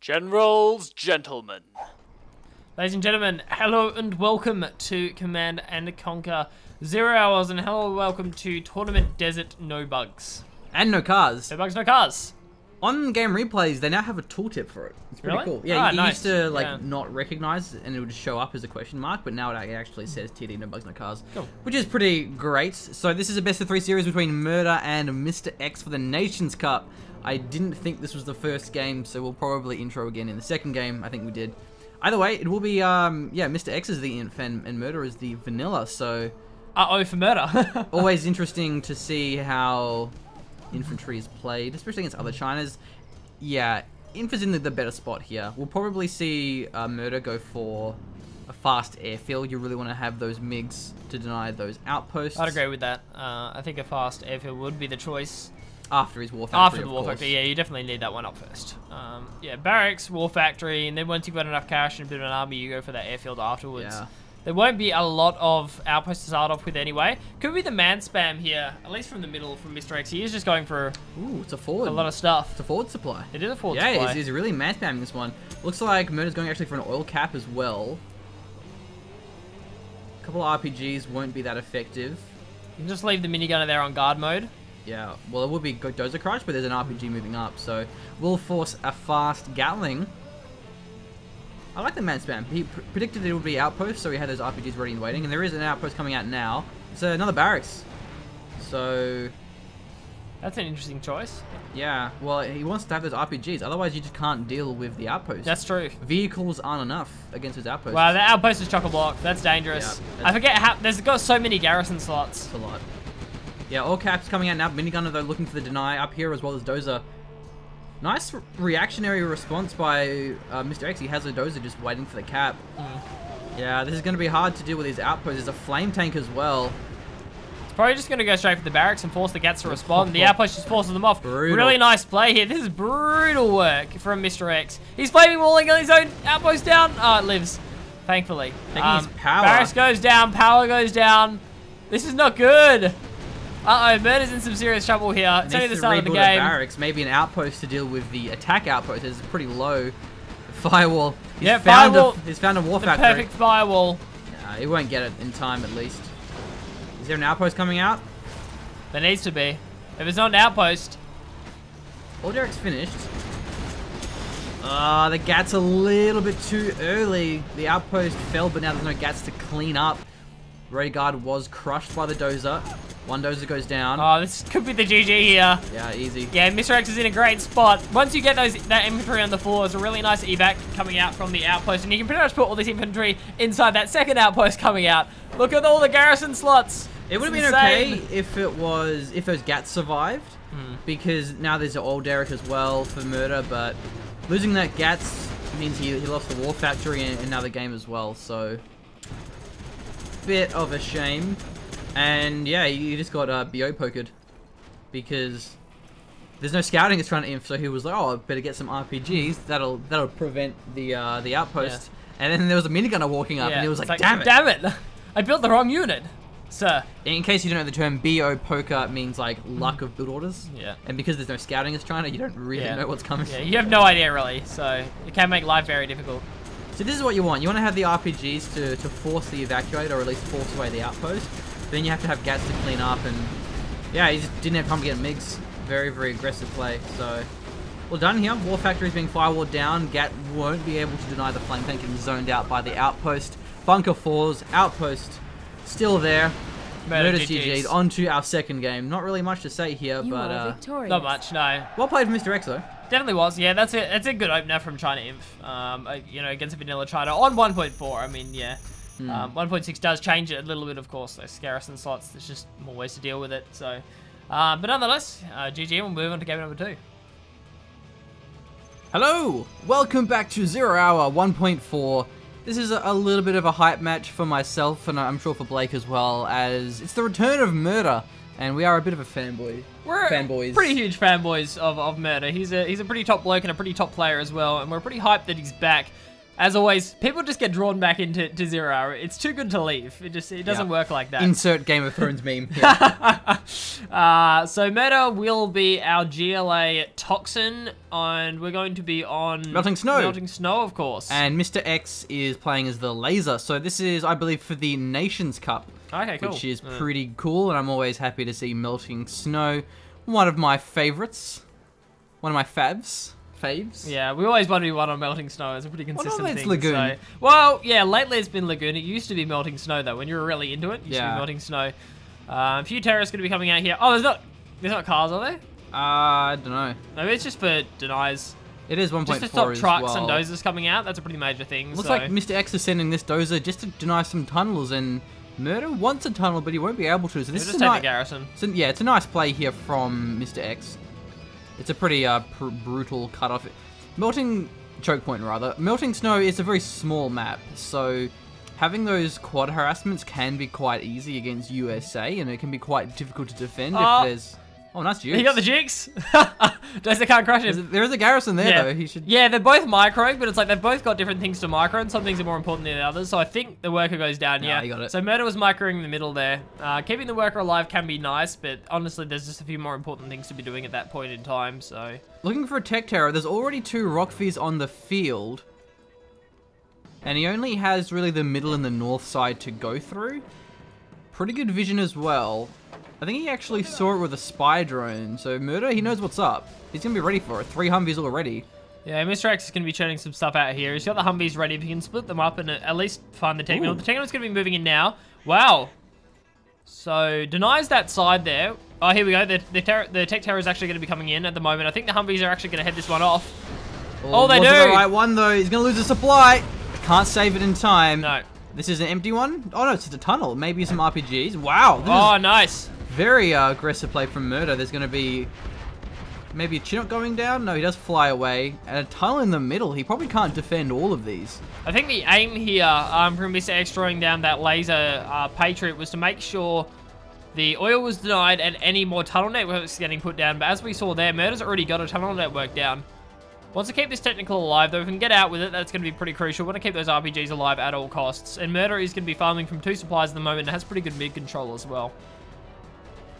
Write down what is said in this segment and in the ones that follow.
Generals, gentlemen. Ladies and gentlemen, hello and welcome to Command and Conquer 0 Hours, and hello and welcome to Tournament Desert No Bugs. And no cars. No bugs, no cars. On game replays, they now have a tooltip for it. It's pretty cool. Yeah, you nice. used to not recognize and it would just show up as a question mark, but now it actually says TD, no bugs, no cars. Cool. Which is pretty great. So this is a best of 3 series between Murder and MrX for the Nations Cup. I didn't think this was the first game, so we'll probably intro again in the second game. I think we did. Either way, it will be, MrX is the Inf and Murder is the Vanilla, so... Uh-oh for Murder. Always interesting to see how infantry is played, especially against other Chinas. Yeah, Inf is in the better spot here. We'll probably see Murder go for a fast airfield. You really want to have those MiGs to deny those outposts. I'd agree with that. I think a fast airfield would be the choice. After his War Factory, After the War Factory, yeah, you definitely need that one up first. Yeah, Barracks, War Factory, and then once you've got enough cash and a bit of an army, you go for that airfield afterwards. Yeah. There won't be a lot of outposts to start off with anyway. Could be the man spam here, at least from the middle from MrX. He is just going for Ooh, it's a forward. a lot of stuff. It's a forward supply. It is a forward supply. Yeah, he's really man spamming this one. Looks like Murder's going actually for an oil cap as well. A couple of RPGs won't be that effective. You can just leave the minigunner there on guard mode. Yeah, well, it would be Dozer Crouch, but there's an RPG moving up, so we'll force a fast Gatling. I like the man spam. He predicted it would be outpost, so he had those RPGs ready and waiting, and there is an outpost coming out now. It's another barracks. So... That's an interesting choice. Yeah, well, he wants to have those RPGs, otherwise you just can't deal with the outpost. That's true. Vehicles aren't enough against his outposts. Wow, the outpost is chock-a-block. That's dangerous. Yeah, I forget how... There's got so many garrison slots. That's a lot. Yeah, all caps coming out now. Minigunner, though, looking for the deny up here as well as Dozer. Nice reactionary response by MrX. He has a Dozer just waiting for the cap. Yeah, this is going to be hard to deal with his outposts. There's a flame tank as well. It's probably just going to go straight for the barracks and force the Gats to respond. The outpost just forces them off. Brutal. Really nice play here. This is brutal work from MrX. He's flaming walling on his own outpost down. Oh, it lives, thankfully. Taking his power. Barracks goes down. Power goes down. This is not good. Uh-oh, Murder's in some serious trouble here. It's only the start of the game. Barracks, maybe an outpost to deal with the attack outpost. It's pretty low. Firewall. Yeah, firewall. He's found a War The Factory. perfect firewall. Nah, he won't get it in time, at least. Is there an outpost coming out? There needs to be. If it's not an outpost. All Derek's finished. The Gats a little bit too early. The outpost fell, but now there's no Gats to clean up. Ray Guard was crushed by the Dozer. One Dozer goes down. Oh, this could be the GG here. Yeah, easy. Yeah, MrX is in a great spot. Once you get that infantry on the floor, it's a really nice evac coming out from the outpost, and you can pretty much put all this infantry inside that second outpost coming out. Look at all the garrison slots. It would have been okay if those Gats survived, because now there's an old Derek as well for Murder, but losing that Gats means he lost the War Factory and now the game as well, so bit of a shame. And yeah, you just got BO pokered because there's no scouting it's trying to inf, so he was like, oh, I better get some RPGs, that'll prevent the outpost. Yeah. And then there was a minigunner walking up and he was like, damn it, I built the wrong unit, sir. In case you don't know the term, BO poker means like luck of build orders. Yeah. And because there's no scouting as China, you don't really know what's coming. Yeah, you have no idea really, so it can make life very difficult. So this is what you want. You want to have the RPGs to force the evacuate, or at least force away the outpost. Then you have to have Gats to clean up, and yeah, he just didn't have time to get MiGs. Very, very aggressive play. So, well done here. War Factory is being firewalled down. Gat won't be able to deny the flame tank and zoned out by the outpost. Bunker 4's outpost still there. Murder GG'd. On to our second game. Not really much to say here, but not much, no. Well played from MrX though. Definitely was, yeah. That's it. It's a good opener from China Inf. You know, against vanilla China on 1.4. I mean, yeah. 1.6 does change it a little bit, of course. Those garrison slots, there's just more ways to deal with it. So, but nonetheless, GG, we'll move on to game number 2. Hello, welcome back to 0 Hour 1.4. This is a little bit of a hype match for myself, and I'm sure for Blake as well, as it's the return of Murder, and we are a bit of a fanboy. We're fanboys. Pretty huge fanboys of Murder. He's a pretty top bloke and a pretty top player as well, and we're pretty hyped that he's back. As always, people just get drawn back into zero hour. It's too good to leave. It doesn't work like that. Insert Game of Thrones meme. Yeah. So Murder will be our GLA Toxin, and we're going to be on Melting Snow. Melting Snow, of course. And Mr. X is playing as the Laser. So this is, I believe, for the Nations Cup. Okay, cool. Which is pretty cool, and I'm always happy to see Melting Snow. One of my favorites. One of my faves. Yeah, we always want to be one on Melting Snow. It's a pretty consistent thing. It's Lagoon. So. Well, yeah, lately it's been Lagoon. It used to be Melting Snow, though. When you were really into it, it used to be Melting Snow. A few terrorists going to be coming out here. Oh, there's not cars, are there? I don't know. Maybe it's just for denies. It is 1.4 just to stop as trucks well. and dozers coming out. That's a pretty major thing. Looks like Mr. X is sending this dozer just to deny some tunnels, and Murder wants a tunnel, but he won't be able to. So this is take the garrison. So, yeah, it's a nice play here from Mr. X. It's a pretty brutal cutoff. Melting Snow is a very small map, so having those quad harassments can be quite easy against USA, and it can be quite difficult to defend if there's... Oh, nice jukes. He got the jukes. Dozer can't crush him. There is a garrison there, though. He should... Yeah, they're both microing, but it's like they've both got different things to micro, and some things are more important than the others. So I think the worker goes down. Yeah, you got it. So Murder was microing in the middle there. Keeping the worker alive can be nice, but honestly, there's just a few more important things to be doing at that point in time. So looking for a tech terror. There's already 2 Rockfies on the field, and he only has really the middle and the north side to go through. Pretty good vision as well. I think he actually saw it with a spy drone, so Murder, he knows what's up. He's going to be ready for it. 3 Humvees already. Yeah, Mr. X is going to be churning some stuff out here. He's got the Humvees ready. If he can split them up and at least find the Techno. The Techno's going to be moving in now. Wow. So, denies that side there. Oh, here we go. The Tech Terror is actually going to be coming in at the moment. I think the Humvees are actually going to head this one off. Oh, they do! Wasn't the right one, though. He's going to lose the supply. Can't save it in time. No. This is an empty one? Oh, no, it's just a tunnel. Maybe some RPGs. Wow. Oh, nice. Very aggressive play from Murder. There's going to be maybe a Chinook going down. No, he does fly away. And a tunnel in the middle. He probably can't defend all of these. I think the aim here from Mr. X throwing down that laser Patriot was to make sure the oil was denied and any more tunnel networks getting put down. But as we saw there, Murder's already got a tunnel network down. Wants to keep this technical alive, though. If we can get out with it, that's going to be pretty crucial. Want to keep those RPGs alive at all costs. And Murder is going to be farming from 2 supplies at the moment and has pretty good mid control as well.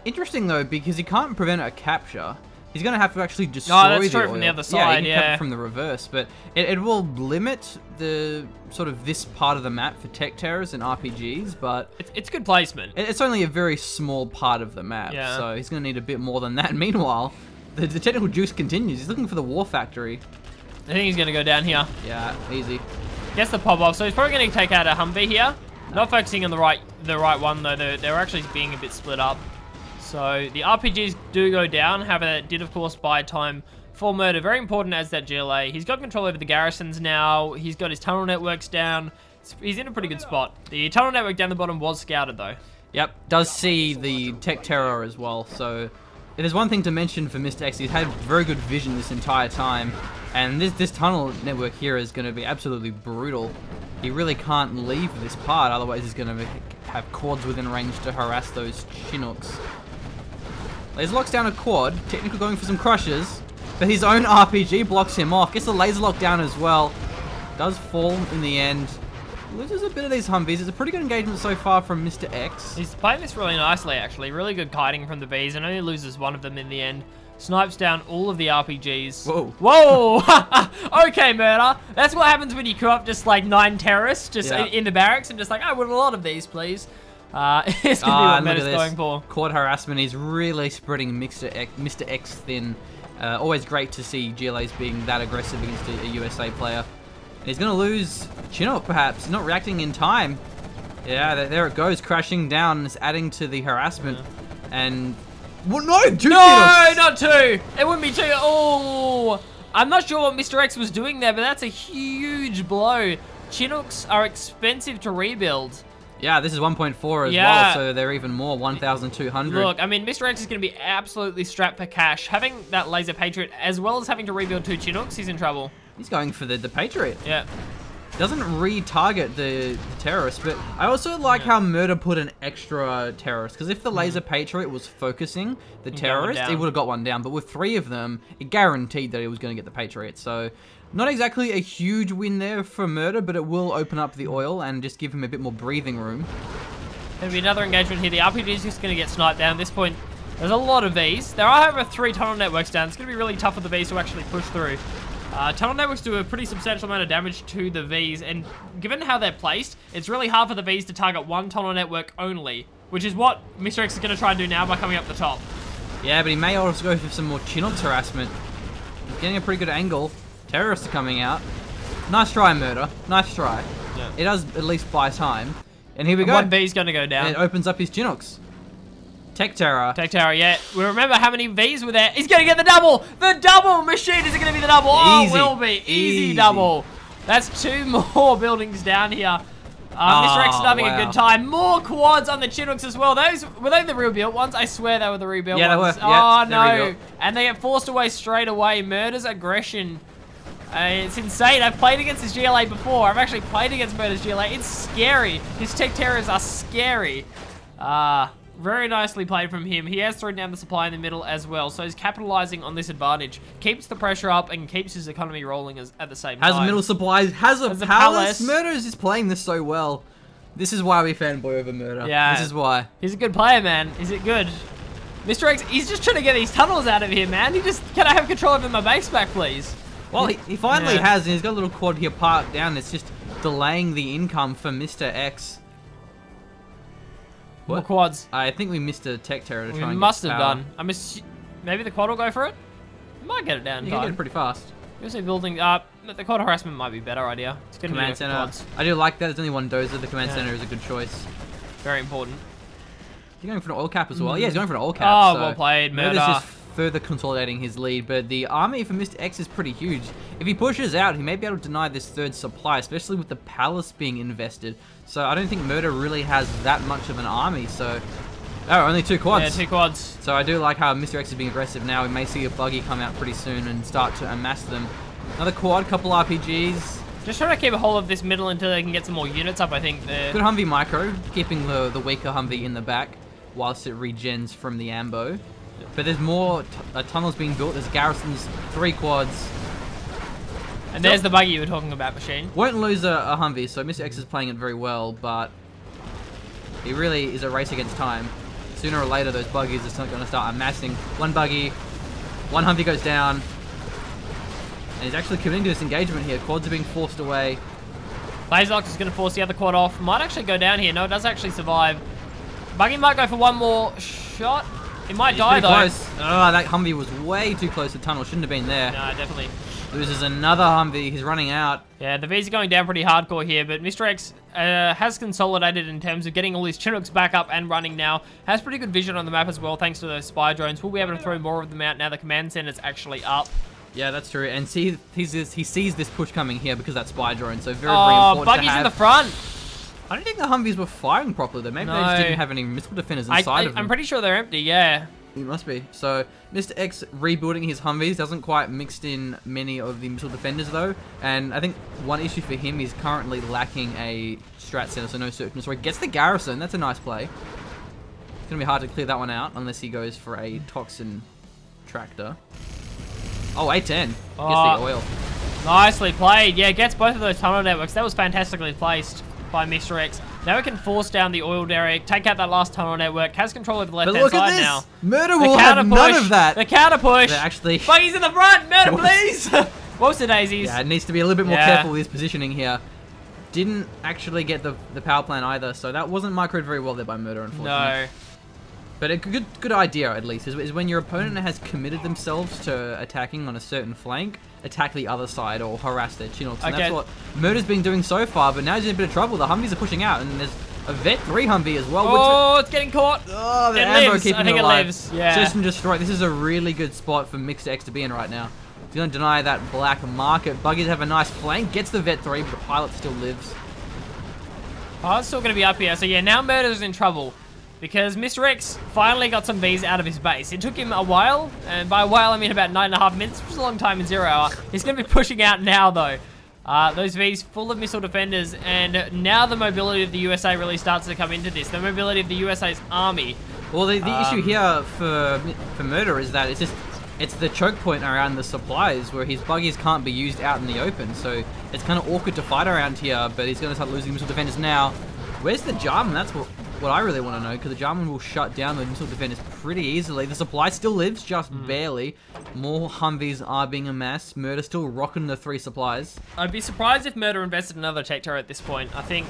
Interesting, though, because he can't prevent a capture. He's going to have to actually destroy that's true the oil. from the other Yeah, side, he can capture from the reverse. But it will limit the sort of this part of the map for tech terrors and RPGs, but... It's good placement. It's only a very small part of the map, so he's going to need a bit more than that. Meanwhile, the technical juice continues. He's looking for the war factory. I think he's going to go down here. Yeah, easy. Gets the pop off, so he's probably going to take out a Humvee here. Not focusing on the right one, though. They're actually being a bit split up. So the RPGs do go down. However, that did, of course, buy time for Murder. Very important as that GLA. He's got control over the garrisons now. He's got his tunnel networks down. He's in a pretty good spot. The tunnel network down the bottom was scouted, though. Yep, does see the tech terror as well. So if there's one thing to mention for Mr. X, he's had very good vision this entire time. And this tunnel network here is going to be absolutely brutal. He really can't leave this part, otherwise he's going to have quads within range to harass those Chinooks. Laser locks down a quad, technically going for some crushes, but his own RPG blocks him off. Gets the laser lock down as well. Does fall in the end. Loses a bit of these Humvees. It's a pretty good engagement so far from Mr. X. He's playing this really nicely, actually. Really good kiting from the Vs, and only loses one of them in the end. Snipes down all of the RPGs. Whoa. Whoa! Okay, Murder. That's what happens when you queue up just like 9 terrorists just in the barracks and just like, I want a lot of these, please. It's going to be what Murder's going for. Quad harassment. He's really spreading Mr. X thin. Always great to see GLAs being that aggressive against a USA player. And he's going to lose Chinook, perhaps. He's not reacting in time. Yeah, there it goes, crashing down. It's adding to the harassment. And... Well, no, 2 No, not 2. It wouldn't be 2. Oh, I'm not sure what Mr. X was doing there, but that's a huge blow. Chinooks are expensive to rebuild. Yeah, this is 1.4 as well, so they're even more, 1,200. Look, I mean, Mr. X is going to be absolutely strapped for cash. Having that laser Patriot, as well as having to rebuild 2 Chinooks, he's in trouble. He's going for the Patriot. Yeah. Doesn't re-target the terrorist, but I also like how Murder put an extra terrorist, because if the laser Patriot was focusing the terrorist, he would have got one down, but with 3 of them, it guaranteed that he was going to get the Patriot, so Not exactly a huge win there for Murder, but it will open up the oil and just give him a bit more breathing room. Gonna be another engagement here. The RPG is just gonna get sniped down. At this point, there's a lot of Vs. There are over 3 tunnel networks down. It's gonna be really tough for the Vs to actually push through. Tunnel networks do a pretty substantial amount of damage to the Vs, and given how they're placed, it's really hard for the Vs to target one tunnel network only, which is what MrX is gonna try and do now by coming up the top. Yeah, but he may also go for some more Chinox harassment. He's getting a pretty good angle. Terrorists are coming out. Nice try, Murder. Nice try. Yeah. It does at least buy time. And here we go. One V's gonna go down. And it opens up his Chinox. Tech Terror. Tech Terror, yeah. We remember how many V's were there. He's gonna get the double! The double machine! Is it gonna be the double? Oh, it will be. Easy double. That's 2 more buildings down here. MrX is having a good time. More quads on the Chinooks as well. Were they the rebuilt ones? I swear they were the rebuilt ones. Yeah, they were. Oh, yeah, no. And they get forced away straight away. Murder's aggression. It's insane. I've played against his GLA before. I've actually played against Murder's GLA. It's scary. His tech terrors are scary. Very nicely played from him. He has thrown down the supply in the middle as well, so he's capitalizing on this advantage. Keeps the pressure up and keeps his economy rolling at the same time. Has a middle supply, has a palace. Murder is just playing this so well. This is why we fanboy over Murder. Yeah. This is why. He's a good player, man. Is it good? MrX, he's just trying to get these tunnels out of here, man. Can I have control over my base back, please? Well, he finally has, and he's got a little quad here parked down. It's just delaying the income for Mr. X. What? More quads. I think we missed a tech terror to try and We must have done. Maybe the quad will go for it? Might get it down in time. You can get it pretty fast. Usually building up. The quad harassment might be a better idea. It's going to be command center. Quads. I do like that. There's only one dozer. The command center is a good choice. Very important. He's going for an oil cap as well. Yeah, he's going for an oil cap. Oh, well played, Murder. Murder's just further consolidating his lead, but the army for Mr. X is pretty huge. If he pushes out, he may be able to deny this third supply, especially with the palace being invested. So I don't think Murder really has that much of an army, so... Oh, only 2 quads. Yeah, 2 quads. So I do like how Mr. X is being aggressive now. We may see a buggy come out pretty soon and start to amass them. Another quad, couple RPGs. Just trying to keep a hold of this middle until they can get some more units up, I think. Good Humvee micro, keeping the weaker Humvee in the back whilst it regens from the ambo. But there's more tunnels being built. There's garrisons, 3 quads. And there's the buggy you were talking about, Machine. Won't lose a Humvee, so Mr. X is playing it very well, but it really is a race against time. Sooner or later, those buggies are going to start amassing. 1 buggy, 1 Humvee goes down. And he's actually committing to this engagement here. Quads are being forced away. Laserlock is going to force the other quad off. Might actually go down here. No, it does actually survive. Buggy might go for 1 more shot. It might die, though. Close. Oh, that Humvee was way too close to the tunnel. Shouldn't have been there. No, definitely. Loses another Humvee. He's running out. Yeah, the V's are going down pretty hardcore here, but Mr. X has consolidated in terms of getting all his Chinooks back up and running now. Has pretty good vision on the map as well, thanks to those spy drones. We'll be able to throw more of them out now the command center's actually up. Yeah, that's true. And see, he sees this push coming here because that spy drone. So very important Buggy's to have. in the front. I don't think the Humvees were firing properly though. Maybe they just didn't have any missile defenders inside of them. I'm pretty sure they're empty, yeah. It must be. So, Mr. X rebuilding his Humvees doesn't quite mixed in many of the missile defenders though. And I think one issue for him is currently lacking a strat center, so no search and destroy. Gets the garrison. That's a nice play. It's going to be hard to clear that one out unless he goes for a toxin tractor. Oh, 810. Gets the oil. Nicely played. Yeah, gets both of those tunnel networks. That was fantastically placed by Mr. X. Now we can force down the oil derrick, take out that last tunnel network, has control over the left-hand side now. Murder will have none of that. The counter push. Actually, Buggy's in the front. Murder, please. What's the daisies? Yeah, it needs to be a little bit more careful with his positioning here. Didn't actually get the power plant either, so that wasn't microed very well there by Murder, unfortunately. No. But a good idea, at least, is when your opponent has committed themselves to attacking on a certain flank, attack the other side or harass their Chinooks. And that's what Murder's been doing so far, but now he's in a bit of trouble. The Humvees are pushing out, and there's a Vet 3 Humvee as well. Oh, it's getting caught. Oh, the ammo keeping I think it alive. lives. Yeah. Search and destroy. This is a really good spot for Mr. X to be in right now. He's going to deny that black market. Buggies have a nice flank. Gets the Vet 3, but the pilot still lives. Pilot's still going to be up here. So yeah, now Murder's in trouble. Because Mr. X finally got some Vs out of his base. It took him a while, and by a while I mean about 9.5 minutes, which is a long time in 0 hour. He's going to be pushing out now though. Those Vs full of missile defenders, and now the mobility of the USA really starts to come into this. The mobility of the USA's army. Well, the issue here for Murder is that it's it's the choke point around the supplies where his buggies can't be used out in the open. So it's kind of awkward to fight around here, but he's going to start losing missile defenders now. Where's the Jarman? That's what I really want to know, because the Jarman will shut down the missile defenders pretty easily. The supply still lives, just barely. More Humvees are being amassed. Murder still rocking the 3 supplies. I'd be surprised if Murder invested another tech turret at this point. I think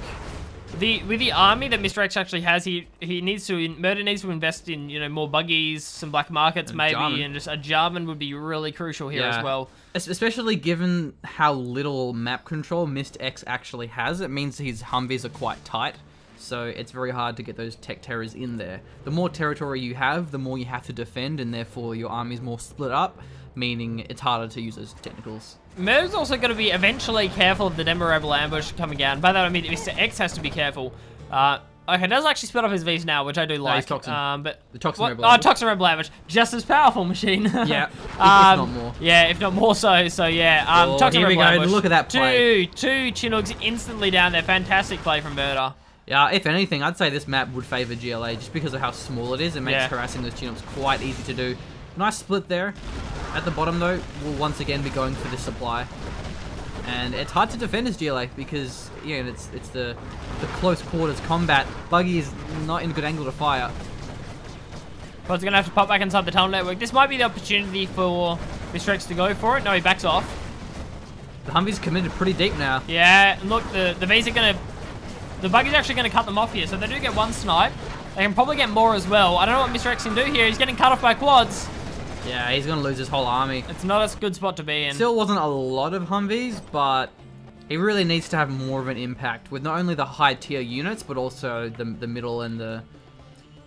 with the army that MrX actually has, Murder needs to invest in, you know, more buggies, some black markets maybe, Jarman. and just a Jarman would be really crucial here as well. Especially given how little map control MrX actually has. It means his Humvees are quite tight. So it's very hard to get those tech terrors in there. The more territory you have, the more you have to defend, and therefore your army's more split up, meaning it's harder to use those technicals. Murder's also going to be eventually careful of the Demorable ambush coming down. By that I mean Mr. X has to be careful. Okay, does actually split up his Vs now, which I do like. He's Toxin. But the Toxin Rebel ambush. Toxin Rebel ambush. Just as powerful machine. Yeah, if not more. Yeah, if not more so. So yeah, Toxin here we Rebel go. ambush. Look at that play. Two Chinooks instantly down there. Fantastic play from Murder. Yeah, if anything, I'd say this map would favour GLA just because of how small it is. It makes harassing those Chinooks quite easy to do. Nice split there. At the bottom, though, we'll once again be going for this supply. And it's hard to defend as GLA because, yeah, it's the close quarters combat. Buggy is not in a good angle to fire. Pod's going to have to pop back inside the tunnel network. This might be the opportunity for MrX to go for it. No, he backs off. The Humvee's committed pretty deep now. Yeah, and look, the V's are going to... The buggy's actually going to cut them off here, so they do get 1 snipe. They can probably get more as well. I don't know what MrX can do here. He's getting cut off by quads. Yeah, he's going to lose his whole army. It's not a good spot to be in. Still wasn't a lot of Humvees, but he really needs to have more of an impact with not only the high tier units, but also the middle and the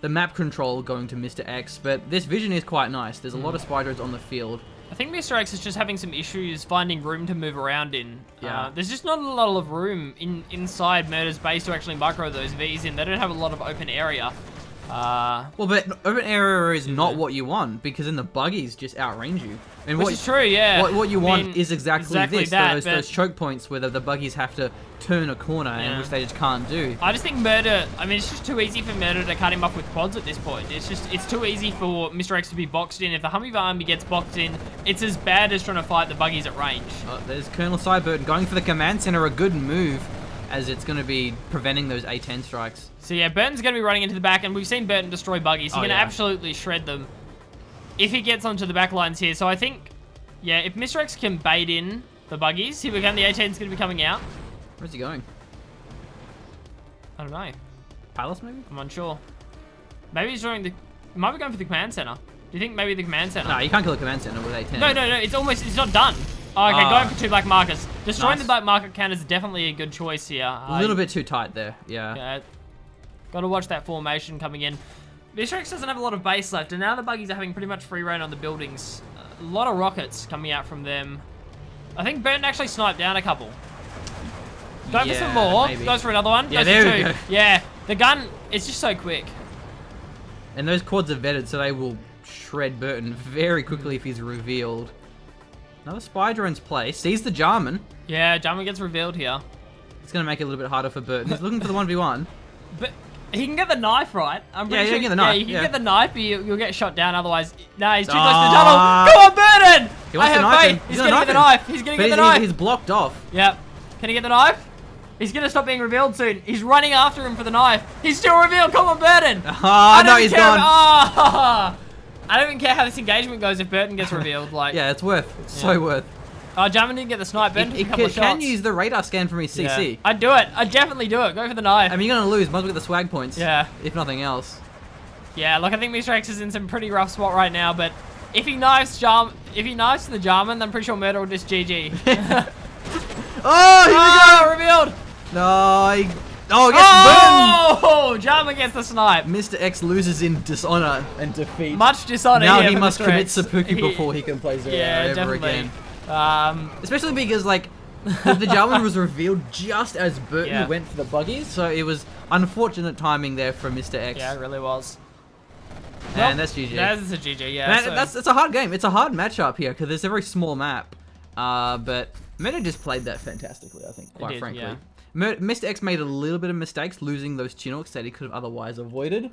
map control going to Mr. X. But this vision is quite nice. There's a lot of spy drones on the field. I think Mr. X is just having some issues finding room to move around in. Yeah. There's just not a lot of room inside Murder's base to actually micro those Vs in. They don't have a lot of open area. Well, but open area is not what you want, because then the buggies just outrange you. And Which is true, yeah. What you want is exactly this. That, those choke points where the buggies have to turn a corner, and which they just can't do. I just think Murder, I mean, it's just too easy for Murder to cut him up with quads at this point. It's too easy for Mr. X to be boxed in. If the Humvee army gets boxed in, it's as bad as trying to fight the buggies at range. There's Colonel Cyburton going for the command center, a good move, as it's going to be preventing those A10 strikes. So yeah, Burton's going to be running into the back, and we've seen Burton destroy buggies. He's going to absolutely shred them if he gets onto the back lines here. So I think, yeah, if Mr. X can bait in the buggies, here we go, the A10's going to be coming out. Where's he going? I don't know. Palace, maybe? I'm unsure. Maybe he's drawing the... He might be going for the command center. Do you think maybe the command center? No, you can't kill the command center with A10. No, it's not done. Oh, okay, going for 2 black markers. Destroying the black market count is definitely a good choice here. A little bit too tight there, yeah. Got to watch that formation coming in. Mr. X doesn't have a lot of base left, and now the buggies are having pretty much free reign on the buildings. A lot of rockets coming out from them. I think Burton actually sniped down a couple. Going for some more. Maybe. Goes for another one. Yeah, goes there for 2. we go. Yeah, the gun, it's just so quick. And those quads are vetted, so they will shred Burton very quickly if he's revealed. Another spy drone's play. Sees the Jarman. Yeah, Jarman gets revealed here. It's going to make it a little bit harder for Burton. He's looking for the 1v1. But he can get the knife, right? I'm pretty sure. You can get the knife. Yeah, you can get the knife, but you'll get shot down otherwise. No, he's too close to the tunnel. Come on, Burton! He wants the knife. He's going to get the knife. He's going to get the knife. He's blocked off. Yep. Can he get the knife? He's going to stop being revealed soon. He's running after him for the knife. He's still revealed. Come on, Burton. Oh, no, he's gone. I don't even care how this engagement goes if Burton gets revealed. Like, yeah, it's worth. It's so worth. Oh, Jarman didn't get the snipe. Burton took a couple of shots. Can use the radar scan from his CC. Yeah. I'd do it. I'd definitely do it. Go for the knife. I mean, you're going to lose. Might as well get the swag points. Yeah. If nothing else. Yeah, look, I think Mr. X is in some pretty rough spot right now, but if he knifes the Jarman, I'm pretty sure Murder will just GG. Oh, here we go! Revealed! No, he gets burned! Oh, Jarman gets the snipe. Mr. X loses in dishonor and defeat. Much dishonor. Now here he for must Mr. commit X. seppuku before he can play Zero ever again. Especially because, like, the Jarman was revealed just as Burton went for the buggies, so it was unfortunate timing there from Mr. X. Yeah, it really was. And that's GG. That's a GG, yeah. It's a hard game. It's a hard matchup here because it's a very small map. But Meta just played that fantastically, I think, quite frankly. Yeah. Mr. X made a little bit of mistakes losing those Chinooks that he could have otherwise avoided.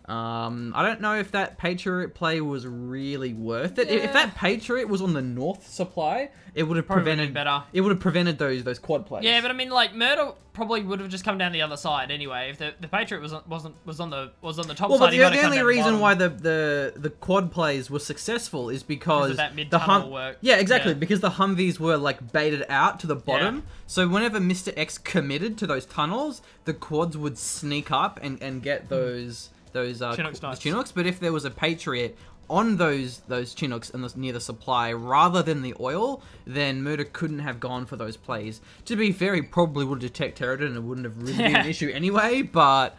I don't know if that Patriot play was really worth it. If that Patriot was on the north supply, it would have prevented better. It would have prevented those quad plays. Yeah, but I mean, like Murder probably would have just come down the other side anyway. If the Patriot was on the top well, side, but the only reason why the quad plays were successful is because of that mid-tunnel work. Yeah, exactly. Yeah. Because the Humvees were like baited out to the bottom. Yeah. So whenever Mr. X committed to those tunnels, the quads would sneak up and get those Chinooks. But if there was a Patriot on those Chinooks and near the supply rather than the oil, then Murder couldn't have gone for those plays. To be fair, he probably would have detected it and it wouldn't have really been an issue anyway, but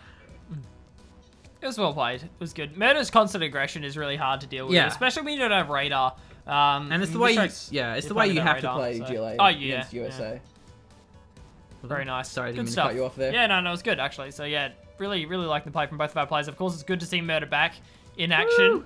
it was well played. It was good. Murder's constant aggression is really hard to deal with, especially when you don't have radar. And it's the way it's the way you have to play GLA against USA. Yeah. Very nice. Sorry, I didn't mean to cut you off there. Yeah, no, it was good actually. So yeah, really like the play from both of our players. Of course, it's good to see Murder back in action. Woo!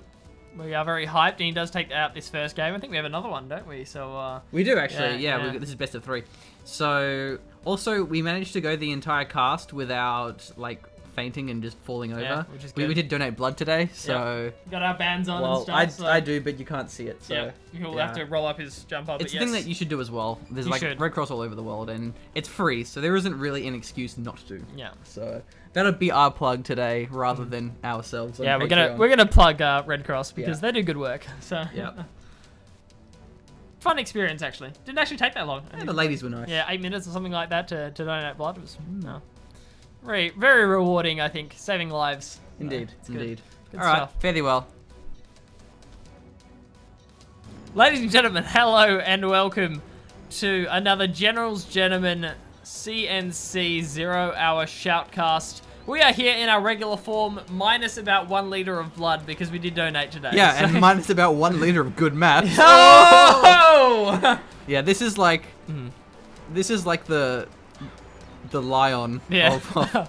We are very hyped, and he does take out this first game. I think we have another one, don't we? So we do actually. Yeah. This is best of 3. So also we managed to go the entire cast without like fainting and just falling over. Which is good. We did donate blood today, so got our bands on and stuff. I do, but you can't see it. So he'll have to roll up his jump up. It's a thing that you should do as well. There's like Red Cross all over the world, and it's free, so there isn't really an excuse not to. Yeah. So that'll be our plug today, rather than ourselves. On Patreon. we're gonna plug Red Cross because they do good work. So fun experience actually. Didn't actually take that long. Yeah, the ladies were nice. Yeah, 8 minutes or something like that to donate blood. It was very, very rewarding, I think. Saving lives. Indeed, Good All right, stuff. fairly well. Ladies and gentlemen, hello and welcome to another General's Gentlemen CNC 0-hour shoutcast. We are here in our regular form, minus about 1 liter of blood because we did donate today. Yeah, and minus about 1 liter of good maps. Oh! Yeah, this is like the lion of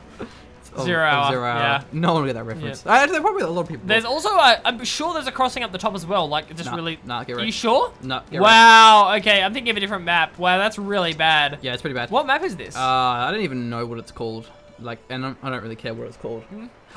0 hour. 0 hour. Yeah. No one will get that reference. Actually, probably a lot of people. There's also I'm sure there's a crossing up the top as well. Like just really. Nah, get Are right. you sure? No. Get wow. Right. Okay, I'm thinking of a different map. Wow, that's really bad. Yeah, it's pretty bad. What map is this? I don't even know what it's called. Like, and I don't really care what it's called.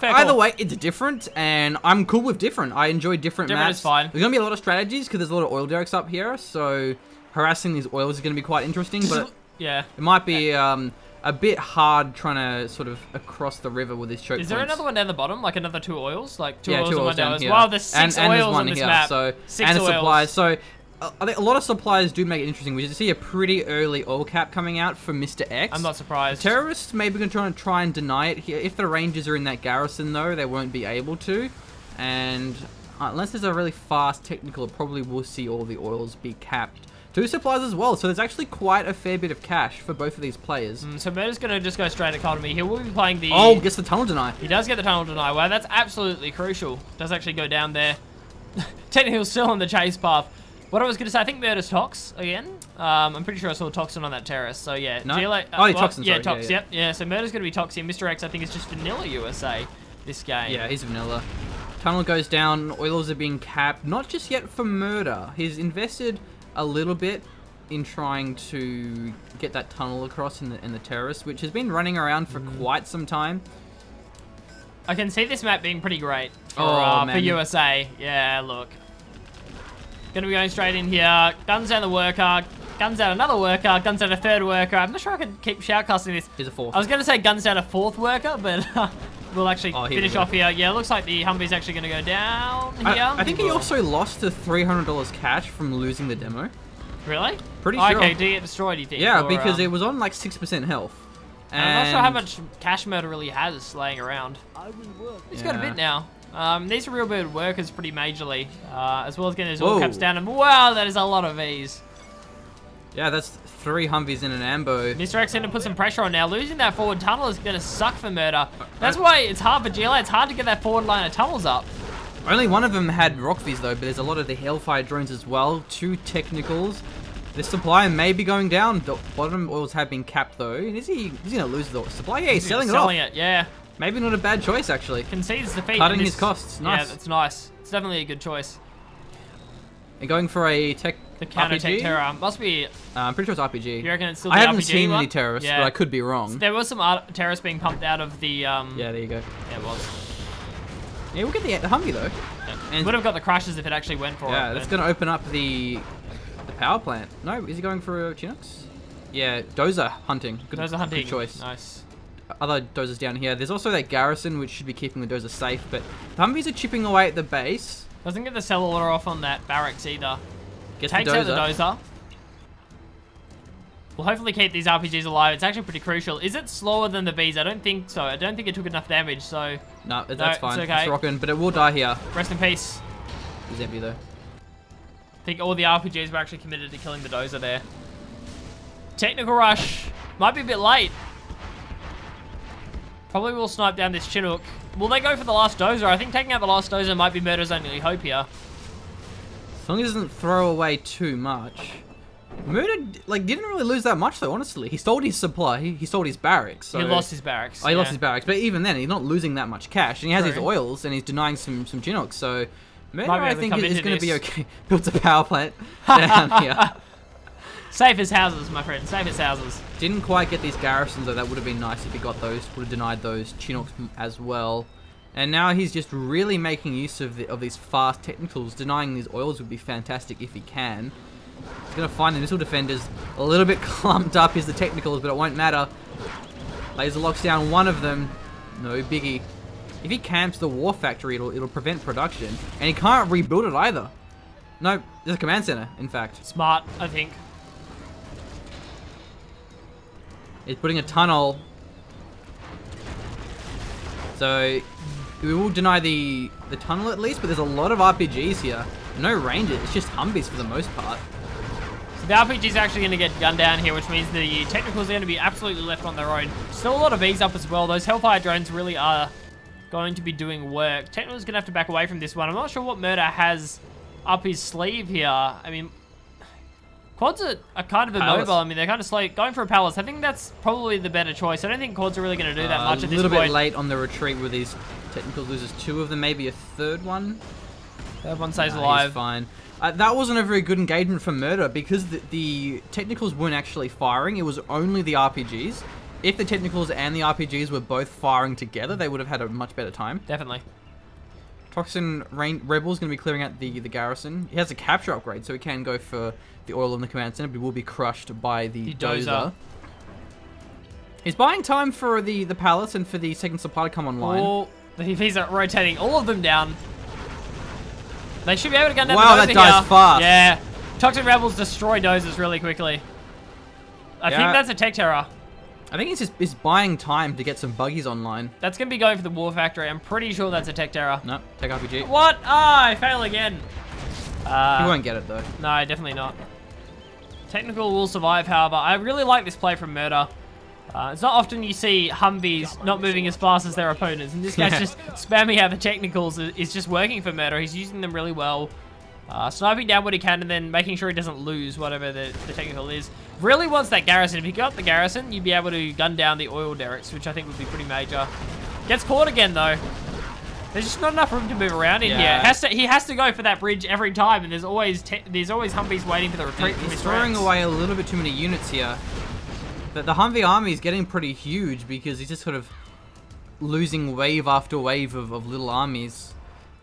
Either way, it's different, and I'm cool with different. I enjoy different maps. Different is fine. There's gonna be a lot of strategies because there's a lot of oil derricks up here, so harassing these oils is gonna be quite interesting. But yeah, it might be a bit hard trying to sort of across the river with these choke points. Is there another one down the bottom, like another 2 oils, like two oils and one down here. Wow, there's 6 and oils there's one on this here, map. So 6 and oils. Supplies. So I think a lot of supplies do make it interesting. We see a pretty early oil cap coming out for Mr. X. I'm not surprised. The terrorists maybe going to try and deny it here. If the Rangers are in that garrison, though, they won't be able to. And unless there's a really fast technical, it probably will see all the oils be capped. 2 supplies as well, so there's actually quite a fair bit of cash for both of these players. So Murder's going to just go straight at Callum. He will be playing the... Oh, gets the tunnel deny. He does get the tunnel deny. Wow, that's absolutely crucial. Does actually go down there. Technically, still on the chase path. What I was going to say, I think Murder's Tox again. I'm pretty sure I saw Toxin on that terrace. So yeah. No? Toxin, yeah, Tox, yep. Yeah, so Murder's going to be Toxy. Mr. X, I think, is just vanilla USA this game. Yeah, he's vanilla. Tunnel goes down. Oilers are being capped. Not just yet for Murder. He's invested a little bit in trying to get that tunnel across in the terrace, which has been running around for quite some time. I can see this map being pretty great for USA. Yeah, look. Gonna be going straight in here. Guns down the worker. Guns down another worker. Guns down a 3rd worker. I'm not sure I can keep shoutcasting this. Here's a 4th. I was gonna say guns down a 4th worker, but we'll actually finish off here. Yeah, it looks like the Humvee's actually gonna go down here. I think he also lost the $300 cash from losing the demo. Really? Pretty sure. Okay, did it get destroyed, you think? Yeah, because it was on like 6% health. And I'm not sure how much cash Murder really has laying around. He's got a bit now. These are real good workers pretty majorly, as well as getting his oil caps down. And wow, that is a lot of Vs. Yeah, that's 3 Humvees in an ambo. Mr. X going to put some pressure on now. Losing that forward tunnel is going to suck for Murder. That's why it's hard for GLA. It's hard to get that forward line of tunnels up. Only one of them had Rockvies though, but there's a lot of the Hellfire drones as well. 2 technicals. This supply may be going down. The bottom oils have been capped though. Is he going to lose the supply? Yeah, he's selling it off. Selling it, yeah. Maybe not a bad choice actually. Concedes defeat. Cutting his costs. Nice. Yeah, that's nice. It's definitely a good choice. And going for a tech The counter-tech RPG? terror. Must be... I'm pretty sure it's RPG. You reckon it's still the I haven't RPG seen one? any terrorists, Yeah. but I could be wrong. There was some terrorists being pumped out of the... Yeah, there you go. Yeah, it was. Yeah, we'll get the Humvee though. Yeah. And Would have got the crashes if it actually went for it. yeah, that's going to open up the power plant. No, is he going for Chinooks? Yeah, Dozer hunting. Good, Dozer hunting. Good choice. Nice. Other Dozers down here. There's also that garrison, which should be keeping the Dozer safe, but the Humvees are chipping away at the base. Doesn't get the cell order off on that barracks either. Gets Takes the out the Dozer. We'll hopefully keep these RPGs alive. It's actually pretty crucial. Is it slower than the Bees? I don't think so. I don't think it took enough damage, so... No, that's fine. It's okay. It's rocking, but it will die here. Rest in peace. It's empty though. I think all the RPGs were actually committed to killing the Dozer there. Technical rush. Might be a bit late. Probably will snipe down this Chinook. Will they go for the last Dozer? I think taking out the last Dozer might be Murder's only hope here. As long as it doesn't throw away too much. Murder, like, didn't really lose that much though, honestly. He sold his supply, he sold his barracks. So... He lost his barracks. Oh, he lost his barracks, but even then, he's not losing that much cash. And he has True. his oils, and he's denying some Chinooks, so... Murder, Might be I able to think, come is into going to be this. okay. Built a power plant down here. Safe as houses, my friend. Safe as houses. Didn't quite get these garrisons though. That would have been nice if he got those. Would have denied those Chinooks as well. And now he's just really making use of these fast technicals. Denying these oils would be fantastic if he can. He's gonna find the missile defenders a little bit clumped up is the technicals, but it won't matter. Laser locks down one of them. No biggie. If he camps the war factory, it'll prevent production, and he can't rebuild it either. No, there's a command center. In fact, Smart, I think. he's putting a tunnel. So we will deny the tunnel at least, but there's a lot of RPGs here. No rangers, it's just Humvees for the most part. So the RPG's actually going to get gunned down here, which means the technicals are going to be absolutely left on their own. Still a lot of V's up as well. Those Hellfire drones really are going to be doing work. Technical's going to have to back away from this one. I'm not sure what Murder has up his sleeve here. I mean, quads are kind of immobile. I mean, they're kind of slow. Going for a palace, I think that's probably the better choice. I don't think quads are really going to do that much at this point. A little bit late on the retreat with these technicals. Loses two of them, maybe a third one. Third one stays alive. He's fine. That wasn't a very good engagement for Murder because the technicals weren't actually firing. It was only the RPGs. If the technicals and the RPGs were both firing together, they would have had a much better time. Definitely. Toxin Rebel's going to be clearing out the garrison. He has a capture upgrade, so he can go for the oil on the command center, but he will be crushed by the Dozer. He's buying time for the palace and for the second supply to come online. Oh, he's rotating all of them down. They should be able to gun down wow, the Dozer that dies here. fast. Yeah. Toxic Rebels destroy Dozers really quickly. I think that's a tech terror. I think he's buying time to get some buggies online. That's going to be going for the War Factory. I'm pretty sure that's a tech terror. No, tech RPG. What? Ah, I fail again. He won't get it though. No, definitely not. Technical will survive, however. I really like this play from Murder. It's not often you see Humvees not moving as fast as their opponents, and this guy's just spamming out the technicals is just working for Murder. He's using them really well. Sniping down what he can and then making sure he doesn't lose whatever the technical is. Really wants that garrison. If you got the garrison, you'd be able to gun down the oil derricks, which I think would be pretty major. Gets caught again, though. There's just not enough room to move around in here. He has to go for that bridge every time, and there's always Humvees waiting for the retreat from He's Mr. throwing X. away a little bit too many units here. The Humvee army is getting pretty huge because he's just sort of losing wave after wave of little armies.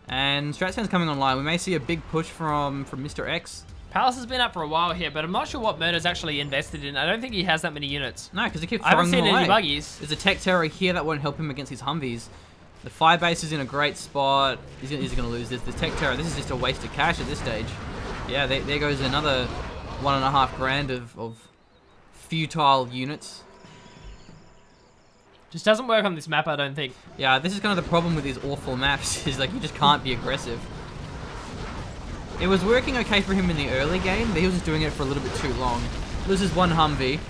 And Stratstan's coming online. We may see a big push from Mr. X. Palace has been up for a while here, but I'm not sure what Murder's actually invested in. I don't think he has that many units. No, because he keeps I throwing haven't them seen away. any buggies. There's a tech terror here that won't help him against his Humvees. The fire base is in a great spot. He's going to lose this. The tech terror, this is just a waste of cash at this stage. Yeah, there goes another 1.5 grand of futile units. Just doesn't work on this map, I don't think. Yeah, this is kind of the problem with these awful maps, is like you just can't be aggressive. It was working okay for him in the early game, but he was just doing it for a little bit too long. Loses one Humvee.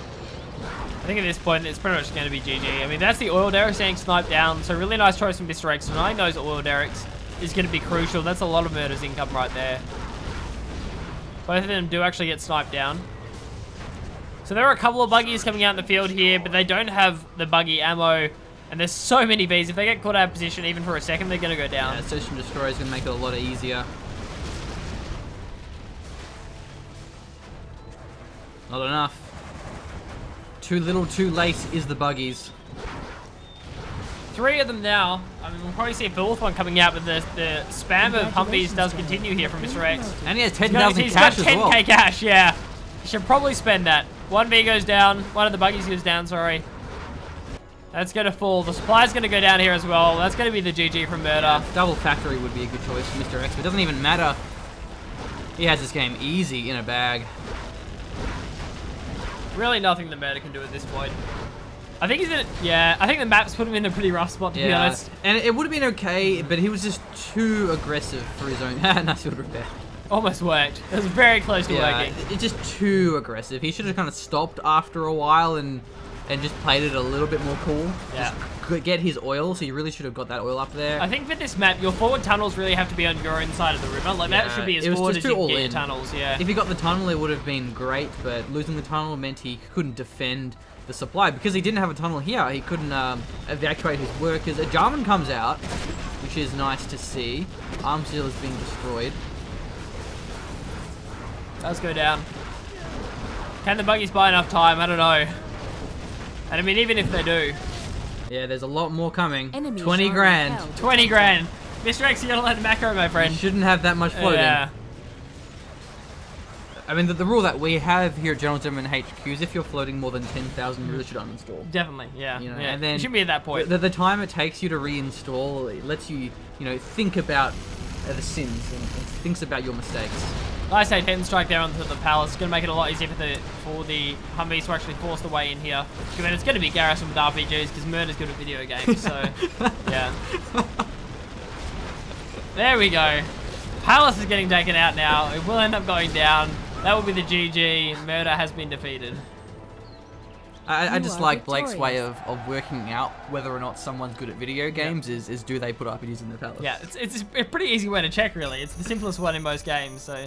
I think at this point, it's pretty much going to be GG. I mean, that's the oil derricks getting sniped down, so really nice choice from Mr. X. Denying those oil derricks is going to be crucial. That's a lot of Murder's income right there. Both of them do actually get sniped down. So there are a couple of buggies coming out in the field here, but they don't have the buggy ammo. And there's so many bees. If they get caught out of position even for a second, they're going to go down. Yeah, Search and Destroy is going to make it a lot easier. Not enough. Too little, too late is the buggies. 3 of them now. I mean, we'll probably see a 4th one coming out, but the spam of Humvees does continue here from Mr. X. And he has 10,000 cash as well. He's got 10k cash, yeah. He should probably spend that. 1B goes down. One of the buggies goes down, sorry. That's going to fall. The supply's going to go down here as well. That's going to be the GG from Murder. Yeah, double factory would be a good choice for Mr. X, but it doesn't even matter. He has this game easy in a bag. Really nothing the Murder can do at this point. I think he's in it. Yeah, I think the map's put him in a pretty rough spot, to be honest. And it would have been okay, but he was just too aggressive for his own. Nice field repair. Almost worked. It was very close to working. It's just too aggressive. He should have kind of stopped after a while and just played it a little bit more cool. Yeah. Just get his oil, so you really should have got that oil up there. I think for this map, your forward tunnels really have to be on your own side of the river. Like, that should be as forward as you can get your tunnels, yeah. If he got the tunnel, it would have been great, but losing the tunnel meant he couldn't defend the supply. Because he didn't have a tunnel here, he couldn't evacuate his workers. A Jarman comes out, which is nice to see. Arm seal is being destroyed. Does go down. Can the buggies buy enough time? I don't know. And I mean, even if they do. Yeah, there's a lot more coming. Enemy 20 grand. 20 grand. Mr. X, you gotta let the macro, my friend. You shouldn't have that much floating. Yeah. I mean, the rule that we have here at General German HQ is if you're floating more than 10,000, you really should uninstall. Definitely, yeah. You know, yeah. and then you shouldn't be at that point. The time it takes you to reinstall, it lets you, think about the sins and thinks about your mistakes. Nice 8-10 strike there onto the palace. It's going to make it a lot easier for the Humvees to actually force the way in here. I mean, it's going to be garrison with RPGs because Murder's good at video games, so yeah. There we go. Palace is getting taken out now. It will end up going down. That will be the GG. Murder has been defeated. I just like Blake's way of working out whether or not someone's good at video games is do they put RPGs in their palace. Yeah, it's a pretty easy way to check, really. It's the simplest one in most games, so...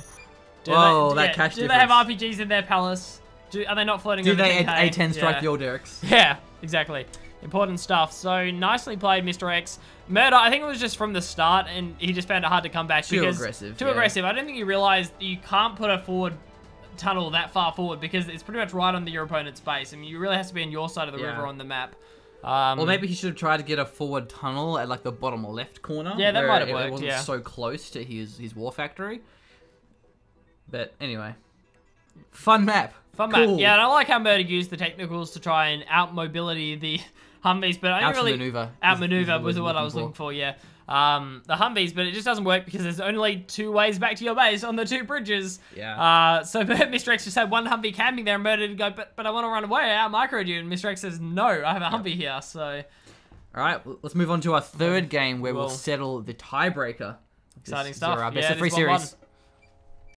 Do they have RPGs in their palace? Are they not floating over 10K? Do they A10 strike the old Derricks? Yeah, exactly. Important stuff. So, nicely played, Mr. X. Murder, I think it was just from the start, and he just found it hard to come back. Too aggressive. Too aggressive. I don't think he realized you can't put a forward tunnel that far forward because it's pretty much right under your opponent's base. I mean, you really have to be on your side of the river on the map. Or maybe he should have tried to get a forward tunnel at like the bottom left corner. Yeah, that might have worked. It wasn't so close to his war factory. But anyway, fun map. Fun map. Yeah, and I like how Murder used the technicals to try and out-mobility the Humvees, but I didn't really... Outmaneuver. Outmaneuver was what I was looking for, yeah. The Humvees, but it just doesn't work because there's only 2 ways back to your base on the 2 bridges. Yeah. So Mr. X just had 1 Humvee camping there and Murder to go, but I want to run away, I out-microed you, and Mr. X says, no, I have a Humvee here, so... Alright, let's move on to our 3rd game where we'll settle the tiebreaker. Exciting stuff. Best of 3 series.